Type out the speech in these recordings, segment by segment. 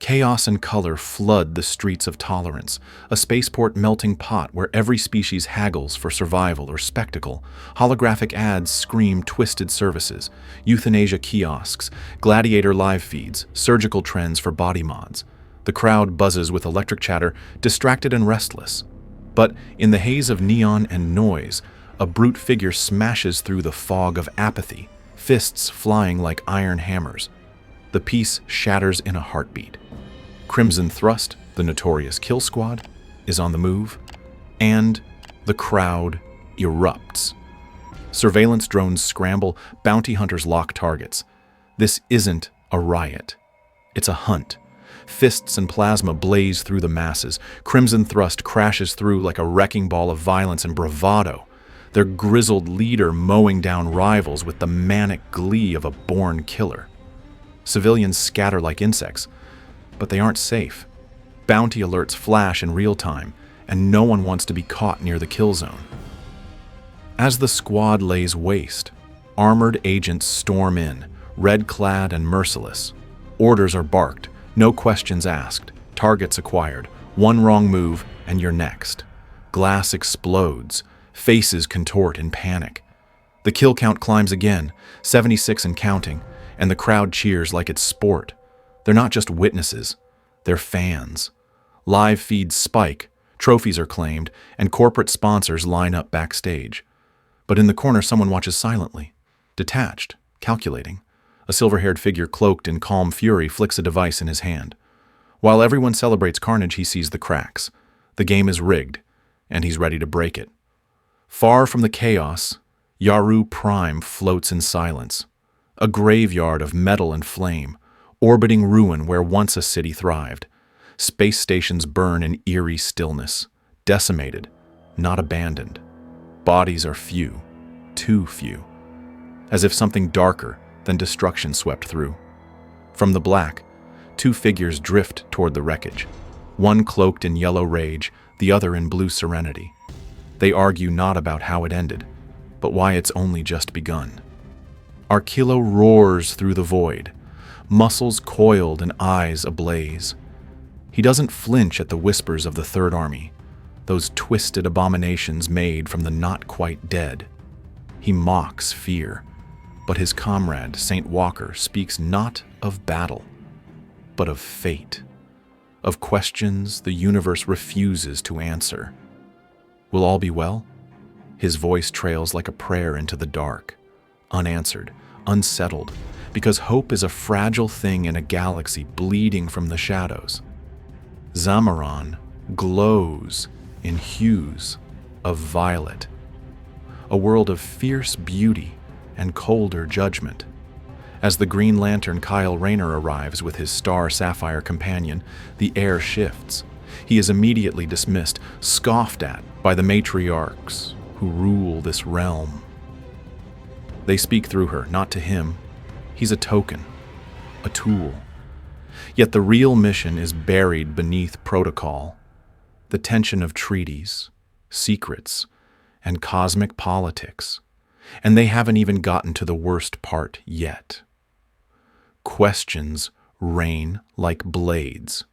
Chaos and color flood the streets of tolerance, a spaceport melting pot where every species haggles for survival or spectacle. Holographic ads scream twisted services, euthanasia kiosks, gladiator live feeds, surgical trends for body mods. The crowd buzzes with electric chatter, distracted and restless. But in the haze of neon and noise, a brute figure smashes through the fog of apathy, fists flying like iron hammers. The peace shatters in a heartbeat. Crimson Thrust, the notorious kill squad, is on the move, and the crowd erupts. Surveillance drones scramble, bounty hunters lock targets. This isn't a riot. It's a hunt. Fists and plasma blaze through the masses. Crimson Thrust crashes through like a wrecking ball of violence and bravado, their grizzled leader mowing down rivals with the manic glee of a born killer. Civilians scatter like insects, but they aren't safe. Bounty alerts flash in real time, and no one wants to be caught near the kill zone. As the squad lays waste, armored agents storm in, red-clad and merciless. Orders are barked, no questions asked, targets acquired, one wrong move and you're next. Glass explodes, faces contort in panic. The kill count climbs again, 76 and counting, and the crowd cheers like it's sport. They're not just witnesses, they're fans. Live feeds spike, trophies are claimed, and corporate sponsors line up backstage. But in the corner, someone watches silently, detached, calculating. A silver-haired figure cloaked in calm fury flicks a device in his hand. While everyone celebrates Carnage, he sees the cracks. The game is rigged, and he's ready to break it. Far from the chaos, Yaru Prime floats in silence. A graveyard of metal and flame, orbiting ruin where once a city thrived. Space stations burn in eerie stillness, decimated, not abandoned. Bodies are few, too few, as if something darker than destruction swept through. From the black, two figures drift toward the wreckage, one cloaked in yellow rage, the other in blue serenity. They argue not about how it ended, but why it's only just begun. Arquillo roars through the void, muscles coiled and eyes ablaze. He doesn't flinch at the whispers of the Third Army, those twisted abominations made from the not quite dead. He mocks fear, but his comrade, Saint Walker, speaks not of battle, but of fate, of questions the universe refuses to answer. Will all be well? His voice trails like a prayer into the dark, unanswered, unsettled, because hope is a fragile thing in a galaxy bleeding from the shadows. Zamaron glows in hues of violet, a world of fierce beauty and colder judgment. As the Green Lantern Kyle Rayner arrives with his star sapphire companion, the air shifts. He is immediately dismissed, scoffed at by the Matriarchs who rule this realm. They speak through her, not to him. He's a token, a tool. Yet the real mission is buried beneath protocol, the tension of treaties, secrets, and cosmic politics. And they haven't even gotten to the worst part yet. Questions rain like blades.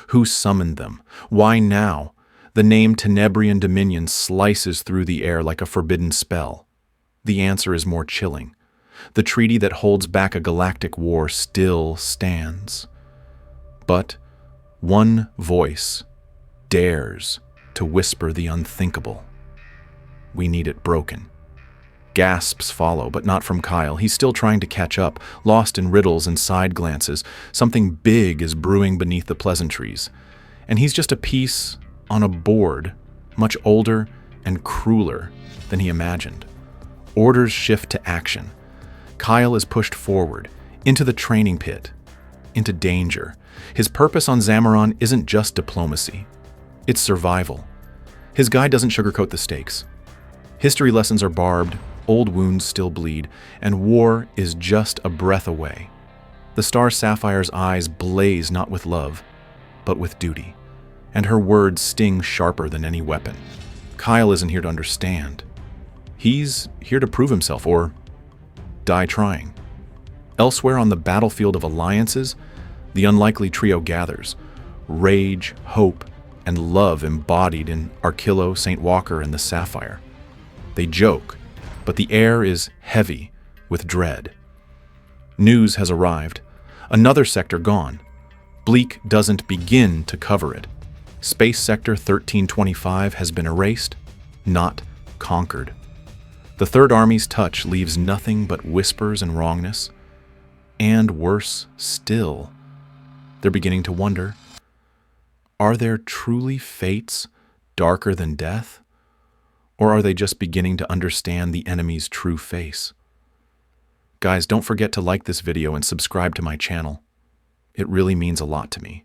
Who summoned them? Why now? The name Tenebrian Dominion slices through the air like a forbidden spell. The answer is more chilling. The treaty that holds back a galactic war still stands. But one voice dares to whisper the unthinkable. We need it broken. Gasps follow, but not from Kyle. He's still trying to catch up, lost in riddles and side glances. Something big is brewing beneath the pleasantries. And he's just a piece on a board, much older and crueler than he imagined. Orders shift to action. Kyle is pushed forward, into the training pit, into danger. His purpose on Zamaron isn't just diplomacy. It's survival. His guide doesn't sugarcoat the stakes. History lessons are barbed, old wounds still bleed, and war is just a breath away. The Star Sapphire's eyes blaze not with love, but with duty, and her words sting sharper than any weapon. Kyle isn't here to understand. He's here to prove himself, or die trying. Elsewhere on the battlefield of alliances, The unlikely trio gathers, rage, hope, and love embodied in Arkillo, St. Walker, and the Sapphire. They joke, but the air is heavy with dread. News has arrived. Another sector gone. Bleak doesn't begin to cover it. Space Sector 1325 has been erased, not conquered. The Third Army's touch leaves nothing but whispers and wrongness. And worse still, they're beginning to wonder, are there truly fates darker than death? Or are they just beginning to understand the enemy's true face? Guys, don't forget to like this video and subscribe to my channel. It really means a lot to me.